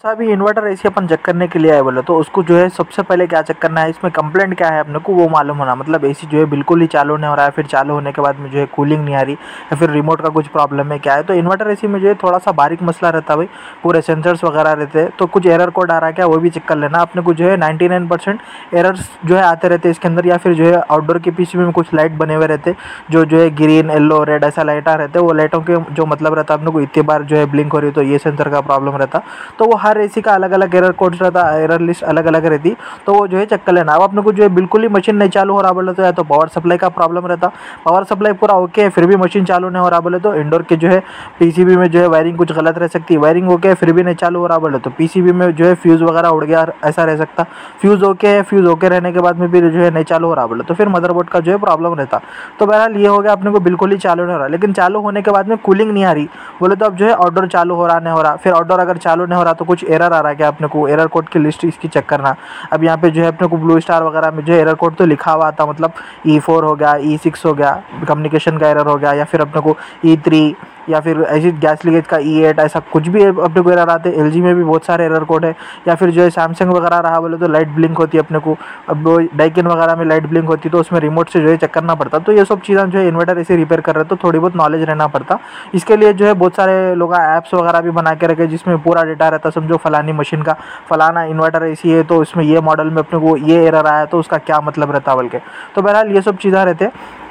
तो अभी inverter AC अपन check करने के लिए आए बोले तो उसको जो है सबसे पहले क्या चेक करना है, इसमें कंप्लेंट क्या है अपने को वो मालूम होना। मतलब एसी जो है बिल्कुल ही चालू नहीं हो रहा है, फिर चालू होने के बाद में जो है कूलिंग नहीं आ रही, या फिर रिमोट का कुछ प्रॉब्लम है क्या है। तो इन्वर्टर एसी में जो है थोड़ा सा बारीक मसला रहता है भाई, पूरे सेंसर्स वगैरह रहते हैं, तो कुछ एरर कोड आ रहा है क्या वो भी चेक कर लेना अपने को। जो है 99% एरर्स जो है आते रहते हैं इसके अंदर, या फिर जो है आउटडोर के पीसीबी में कुछ लाइट बने हुए रहते जो है ग्रीन येलो रेड ऐसा लाइट आ रहते हैं, वो लाइटों के जो मतलब रहता है अपने को इतनी बार जो है ब्लिंक हो रही है तो ये सेंसर का प्रॉब्लम रहता। तो वो हर एसी का अलग अलग एरर कोड्स रहता, एरर लिस्ट अलग अलग रहती, तो वो जो है चेक कर लेना। अब अपने को जो है बिल्कुल ही मशीन नहीं चालू हो रहा बोले तो या तो पावर सप्लाई का प्रॉब्लम रहता, पावर सप्लाई पूरा ओके है फिर भी मशीन चालू नहीं हो रहा बोले तो इंडोर के जो है पीसीबी में जो है वायरिंग कुछ गलत रह सकती है, वायरिंग ओके है फिर भी नहीं चालू हो रहा बोले तो पीसीबी में जो है फ्यूज़ वगैरह उड़ गया ऐसा रह सकता। फ्यूज़ ओके है, फ्यूज़ ओके रहने के बाद में भी जो है नहीं चालू हो रहा बोले तो फिर मदरबोर्ड का जो है प्रॉब्लम रहता। तो बहरहाल ये हो गया अपने को बिल्कुल ही चालू नहीं हो रहा, लेकिन चालू होने के बाद में कूलिंग नहीं आ रही बोले तो अब जो है आउटडोर चालू हो रहा नहीं हो रहा। फिर आउटडोर अगर चालू नहीं हो रहा तो कुछ एरर आ रहा है क्या अपने को, एरर कोड की लिस्ट इसकी चेक करना। अब यहाँ पे जो है अपने को ब्लू स्टार वगैरह में जो है एरर कोड तो लिखा हुआ था, मतलब E4 हो गया, E6 हो गया, कम्युनिकेशन का एरर हो गया, या फिर अपने को E3 या फिर ऐसी गैस लीकेज का E8 ऐसा कुछ भी अपने को एरर आते हैं। एलजी में भी बहुत सारे एरर कोड है, या फिर जो है सैमसंग वगैरह रहा बोले तो लाइट ब्लिंक होती है अपने को। अब वो डाइकिन वगैरह में लाइट ब्लिंक होती है तो उसमें रिमोट से जो है चेक करना पड़ता। तो ये सब चीज़ें जो है इन्वर्टर ऐसे रिपेयर कर रहे हैं तो थोड़ी बहुत नॉलेज रहना पड़ता। इसके लिए जो है बहुत सारे लोग ऐप्स वगैरह भी बना के रखे जिसमें पूरा डेटा रहता, समझो फलानी मशीन का फलाना इन्वर्टर ऐसी है तो इसमें ये मॉडल में अपने को ये एरर आया तो उसका क्या मतलब रहता बोल के। तो बहरहाल ये सब चीज़ें रहते हैं।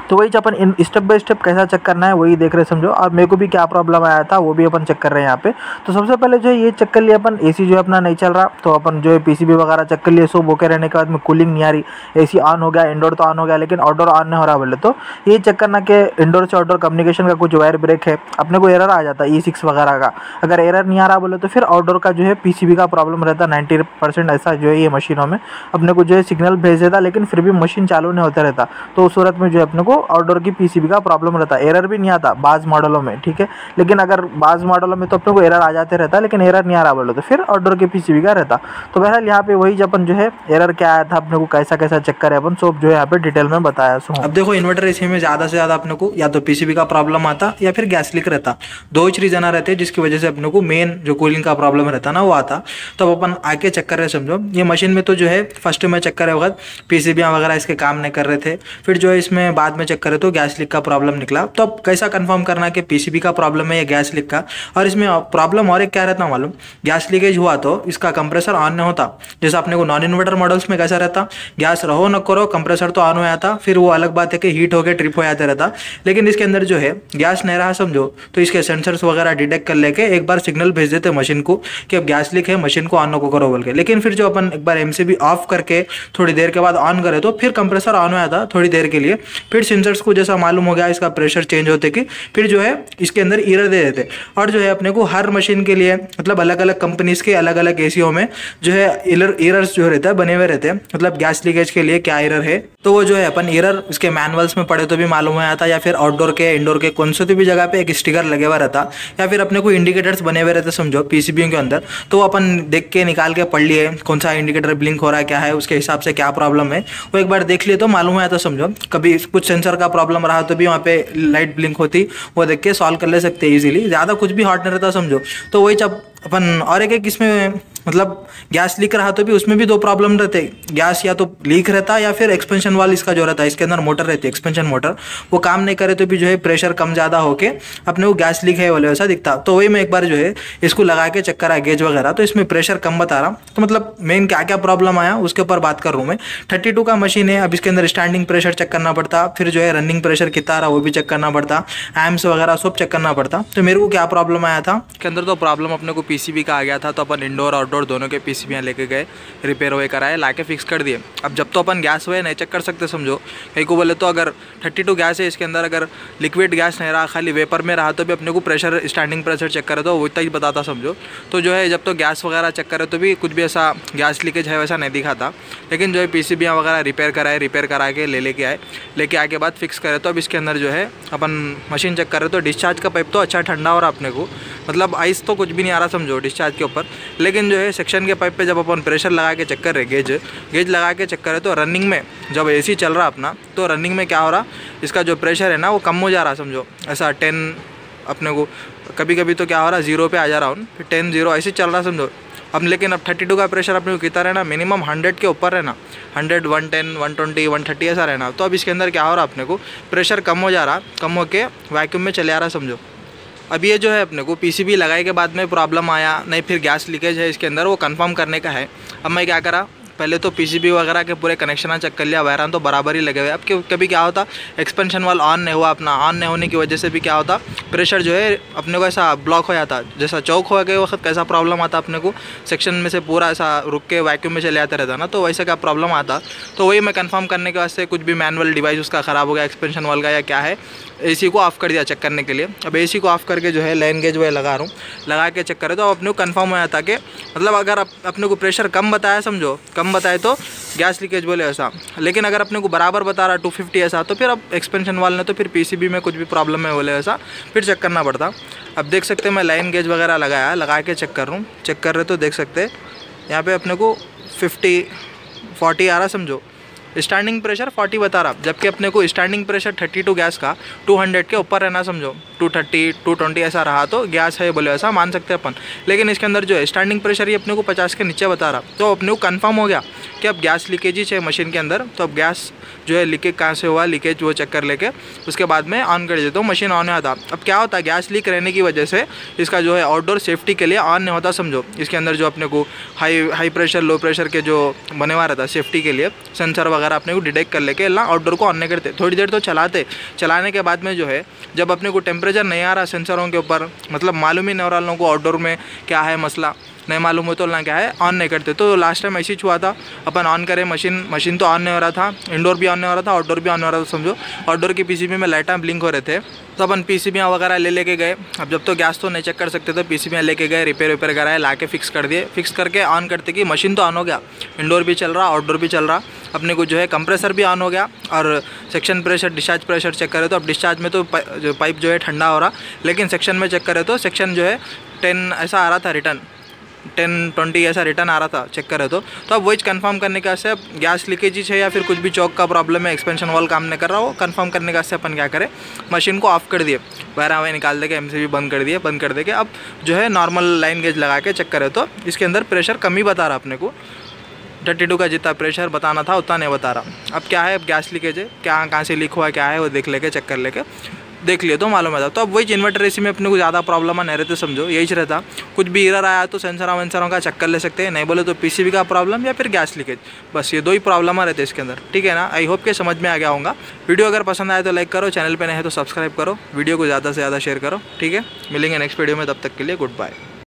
तो वही अपन इन स्टेप बाय स्टेप कैसा चेक करना है वही देख रहे समझो। और मेरे को भी क्या प्रॉब्लम आया था वो भी अपन चेक कर रहे हैं यहाँ पे। तो सबसे पहले जो है ये चेक कर लिया अपन, एसी जो है अपना नहीं चल रहा, तो अपन जो है पीसीबी वगैरह चेक कर लिए, सब ओके रहने के बाद में कूलिंग नहीं आ रही, एसी ऑन हो गया, इंडोर तो ऑन हो गया लेकिन आउटडोर ऑन नहीं हो रहा बोले तो ये चेक करना कि इंडोर से आउटडोर कम्युनिकेशन का कुछ वायर ब्रेक है, अपने को एरर आ जाता है E6 वगैरह का। अगर एरर नहीं आ रहा बोले तो फिर आउटडोर का जो है पीसीबी का प्रॉब्लम रहता। 90% ऐसा जो है ये मशीनों में अपने को जो है सिग्नल भेज देता लेकिन फिर भी मशीन चालू नहीं होता रहता। तो उस सूरत में जो है अपने को आउटडोर की पीसीबी का प्रॉब्लम रहता है। एरर भी नहीं आता बाज़ मॉडलों में, ठीक है, लेकिन अगर बाज़ मॉडलों में तो अपने को एरर आ जाते रहता, लेकिन एरर नहीं आ रहा बोलो तो फिर आउटडोर के पीसीबी का रहता। तो बहरहाल यहाँ पे वही अपन जो है एरर क्या आया था अपने को कैसा कैसा चेक करे अपन सब जो है यहाँ पे डिटेल में बताया सो। अब देखो इन्वर्टर एसी में ज़्यादा से ज़्यादा अपने को या तो पीसीबी का प्रॉब्लम आता या फिर गैस लीक रहता, दो ही रीजन रहते हैं जिसकी वजह से अपने को मेन जो कूलिंग का प्रॉब्लम रहता ना वो आता। तो अब अपन आके चेक कर रहे समझो ये मशीन में तो जो है फर्स्ट में चेक करे वक्त पीसीबियाँ वगैरह इसके काम नहीं कर रहे थे, फिर जो है इसमें बाद में चेक करे तो गैस लीक का प्रॉब्लम निकला। तो अब कैसा कंफर्म करना कि पीसीबी का प्रॉब्लम है या गैस लीक का। और इसमें प्रॉब्लम और एक क्या रहता मालूम, गैस लीकेज हुआ तो इसका कंप्रेसर ऑन नहीं होता। जैसे अपने को नॉन इन्वर्टर मॉडल्स में कैसा रहता, गैस रहो न करो कंप्रेसर तो ऑन हो जाता, फिर वो अलग बात है कि हीट होकर ट्रिप हो जाता रहता। लेकिन इसके अंदर जो है गैस नहीं रहा समझो तो इसके सेंसर्स वगैरह डिटेक्ट कर लेके एक बार सिग्नल भेज देते मशीन को कि अब गैस लीक है, मशीन को ऑन को करो बोल के। लेकिन फिर जो अपन एक बार एमसीबी ऑफ करके थोड़ी देर के बाद ऑन करे तो फिर कंप्रेसर ऑन हो जाता थोड़ी देर के लिए, फिर सेंसर्स को जैसा मालूम हो गया इसका प्रेशर चेंज होते कि फिर जो है इसके अंदर एरर दे देते। और जो है अपने को हर मशीन के लिए मतलब अलग अलग कंपनीज के अलग अलग एसीओ में जो है एरर्स जो रहता है बने हुए रहते हैं, मतलब गैस लीकेज के लिए क्या एरर है तो वो जो है अपन एरर इसके मैनुअल्स में पढ़े तो भी मालूम हो जाता, या फिर आउटडोर के इंडोर के कौन से भी जगह पे एक स्टिकर लगे हुआ रहता, या फिर अपने को इंडिकेटर्स बने हुए रहते समझो पीसीबी के अंदर। तो अपन देख के निकाल के पढ़ लिए कौन सा इंडिकेटर ब्लिंक हो रहा है क्या है, उसके हिसाब से क्या प्रॉब्लम है वो एक बार देख लिए तो मालूम हो जाता समझो। कभी कुछ सेंसर का प्रॉब्लम रहा तो भी वहाँ पे लाइट ब्लिंक होती, वो देख के सॉल्व कर ले सकते हैं इजीली, ज़्यादा कुछ भी हॉट नहीं रहता समझो। तो वही जब अपन और एक इसमें मतलब गैस लीक रहा तो भी उसमें भी दो प्रॉब्लम रहते, गैस या तो लीक रहता या फिर एक्सपेंशन वाल इसका जो रहता है इसके अंदर मोटर रहती है एक्सपेंशन मोटर, वो काम नहीं करे तो भी जो है प्रेशर कम ज़्यादा होके अपने को गैस लीक है वाले वैसा दिखता। तो वही मैं एक बार जो है इसको लगा के चेक करा गेज वगैरह तो इसमें प्रेशर कम बता रहा। तो मतलब मेन क्या क्या प्रॉब्लम आया उसके ऊपर बात कर रहा हूँ मैं। 32 का मशीन है, अब इसके अंदर स्टैंडिंग प्रेशर चेक करना पड़ता, फिर जो है रनिंग प्रेशर कितना आ रहा वो भी चेक करना पड़ता, एम्स वगैरह सब चेक करना पड़ता। तो मेरे को क्या प्रॉब्लम आया था इसके अंदर, तो प्रॉब्लम अपने को पीसीबी का आ गया था। तो अपन इंडोर आउटडोर दोनों के पीसीबी लेके गए, रिपेयर हुए कराए, लाके फिक्स कर दिए। अब जब तो अपन गैस हुए नहीं चेक कर सकते समझो, कहीं को बोले तो अगर 32 गैस है इसके अंदर अगर लिक्विड गैस नहीं रहा खाली वेपर में रहा तो भी अपने को प्रेशर स्टैंडिंग प्रेशर चेक करे तो वो इतना ही बताता समझो। तो जो है जब तो गैस वगैरह चेक करे तो भी कुछ भी ऐसा गैस लीकेज है वैसा नहीं दिखा था। लेकिन जो है पीसीबियाँ वगैरह रिपेयर कराए, रिपेयर करा के लेके आए, लेके आए के बाद फिक्स करे तो अब इसके अंदर जो है अपन मशीन चेक करे तो डिस्चार्ज का पाइप तो अच्छा ठंडा हो रहा अपने को, मतलब आइस तो कुछ भी नहीं आ रहा समझो डिस्चार्ज के ऊपर। लेकिन जो है सेक्शन के पाइप पे जब अपन प्रेशर लगा के चेक कर रहे गेज लगा के चेक करे तो रनिंग में जब एसी चल रहा अपना तो रनिंग में क्या हो रहा इसका जो प्रेशर है ना वो कम हो जा रहा समझो, ऐसा 10 अपने को कभी कभी तो क्या हो रहा है 0 पे आ जा रहा हूँ, फिर 10 0 ऐसे चल रहा समझो। अब लेकिन अब 32 का प्रेशर अपने को कितना रहना, मिनिमम 100 के ऊपर रहना, 100 110 120 130 ऐसा रहना। तो अब इसके अंदर क्या हो रहा है, अपने को प्रेशर कम हो जा रहा, कम होके वैक्यूम में चले आ रहा समझो। अब ये जो है अपने को पीसीबी लगाए के बाद में प्रॉब्लम आया नहीं, फिर गैस लीकेज है इसके अंदर, वो कंफर्म करने का है। अब मैं क्या करा, पहले तो पीसीबी वगैरह के पूरे कनेक्शन चेक कर लिया, वायरान तो बराबर ही लगे हुए। अब कभी क्या होता, एक्सपेंशन वाल ऑन नहीं हुआ अपना, ऑन नहीं होने की वजह से भी क्या होता, प्रेशर जो है अपने को ऐसा ब्लॉक हो जाता, जैसा चौक हो गए वक्त कैसा प्रॉब्लम आता अपने को, सेक्शन में से पूरा ऐसा रुक के वैक्यूम में चले आते रहता ना, तो वैसे क्या प्रॉब्लम आता। तो वही मैं कंफर्म करने के वास्ते कुछ भी मैनुअल डिवाइस उसका ख़राब हो गया, एक्सपेंशन वाल का या क्या है, एसी को ऑफ़ कर दिया चेक करने के लिए। अब एसी को ऑफ़ करके जो है लाइन गेज वो लगा रहा हूँ, लगा के चेक करे तो अपने को कंफर्म हो जाता कि मतलब अगर अपने को प्रेशर कम बताया समझो, कम बताए तो गैस लीकेज बोले ऐसा, लेकिन अगर अपने को बराबर बता रहा 250 ऐसा, तो फिर अब एक्सपेंशन वाल ने तो फिर पीसीबी में कुछ भी प्रॉब्लम है बोले ऐसा, फिर चेक करना पड़ता। अब देख सकते हैं मैं लाइन गेज वगैरह लगाया, लगा के चेक कर रहा हूँ, चेक कर रहे तो देख सकते हैं यहाँ पे अपने को 40 आ रहा समझो, स्टैंडिंग प्रेशर 40 बता रहा, जबकि अपने को स्टैंडिंग प्रेशर 32 गैस का 200 के ऊपर रहना समझो, 230 220 ऐसा रहा तो गैस है बोले ऐसा मान सकते हैं अपन। लेकिन इसके अंदर जो है स्टैंडिंग प्रेशर ये अपने को 50 के नीचे बता रहा, तो अपने को कंफर्म हो गया कि अब गैस लीकेज है मशीन के अंदर। तो अब गैस जो है लीकेज कहाँ से हुआ, लीकेज वो चेक कर लेके उसके बाद में ऑन कर देता हूँ, मशीन ऑन आता। अब क्या होता है, गैस लीक रहने की वजह से इसका जो है आउटडोर सेफ्टी के लिए ऑन नहीं होता समझो। इसके अंदर जो अपने को हाई प्रेशर लो प्रेशर के जो बने हुआ रहता सेफ्टी के लिए, सेंसर वगैरह अपने को डिटेक्ट कर लेके ना आउटडोर को ऑन नहीं करते, थोड़ी देर तो चलाने के बाद में जो है जब अपने को टेम्परेचर नहीं आ रहा सेंसरों के ऊपर, मतलब मालूम ही नहीं हो रहा लोगों को आउटडोर में क्या है मसला, नहीं मालूम हो तो ना क्या है ऑन नहीं करते। तो लास्ट टाइम ऐसी हुआ था, अपन ऑन करें मशीन तो ऑन नहीं हो रहा था, इंडोर भी ऑन नहीं हो रहा था, आउटडोर भी ऑन हो रहा था समझो। आउटडोर की पीसीबी में लाइटें ब्लिंक हो रहे थे, तो अपन पीसीबियाँ वगैरह लेके गए। अब जब तो गैस तो नहीं चेक कर सकते थे, पीसीबियाँ लेके गए, रिपेयर कराए, ला के फिक्स कर दिए। फिक्स करके ऑन करते कि मशीन तो ऑन हो गया, इंडोर भी चल रहा, आउटडोर भी चल रहा, अपने को जो है कंप्रेसर भी ऑन हो गया और suction pressure discharge pressure check करें तो अब डिस्चार्ज में तो पाइप जो है ठंडा हो रहा, लेकिन सेक्शन में चेक करें तो सेक्शन जो है 10 ऐसा आ रहा था, रिटर्न 10-20 ऐसा रिटर्न आ रहा था चेक करे तो अब वही कंफर्म करने का से गैस लीकेज है या फिर कुछ भी चौक का प्रॉब्लम है, एक्सपेंशन वाल काम नहीं कर रहा, वो कंफर्म करने का से अपन क्या करें, मशीन को ऑफ कर दिए, वायर निकाल देके एमसीबी बंद कर दिए, बंद कर देके अब जो है नॉर्मल लाइन गेज लगा के चेक करे तो इसके अंदर प्रेशर कम ही बता रहा, अपने को 32 का जितना प्रेशर बताना था उतना नहीं बता रहा। अब क्या है, अब गैस लीकेज है, कहाँ से लीक हुआ क्या है वो देख लेके चेक कर लेके देख लिए तो मालूम आता। तो अब वही इन्वर्टर एसी में अपने को ज़्यादा प्रॉब्लम नहीं रहते समझो, यही रहता। कुछ भी एरर आया तो सेंसरों का चेक कर ले सकते हैं, नहीं बोले तो पीसीबी का प्रॉब्लम या फिर गैस लीकेज, बस ये दो ही प्रॉब्लम रहते हैं इसके अंदर, ठीक है ना। आई होप के समझ में आ गया होगा। वीडियो अगर पसंद आए तो लाइक करो, चैनल पे नए हैं तो सब्सक्राइब करो, वीडियो को ज़्यादा से ज़्यादा शेयर करो, ठीक है। मिलेंगे नेक्स्ट वीडियो में, तब तक के लिए गुड बाय।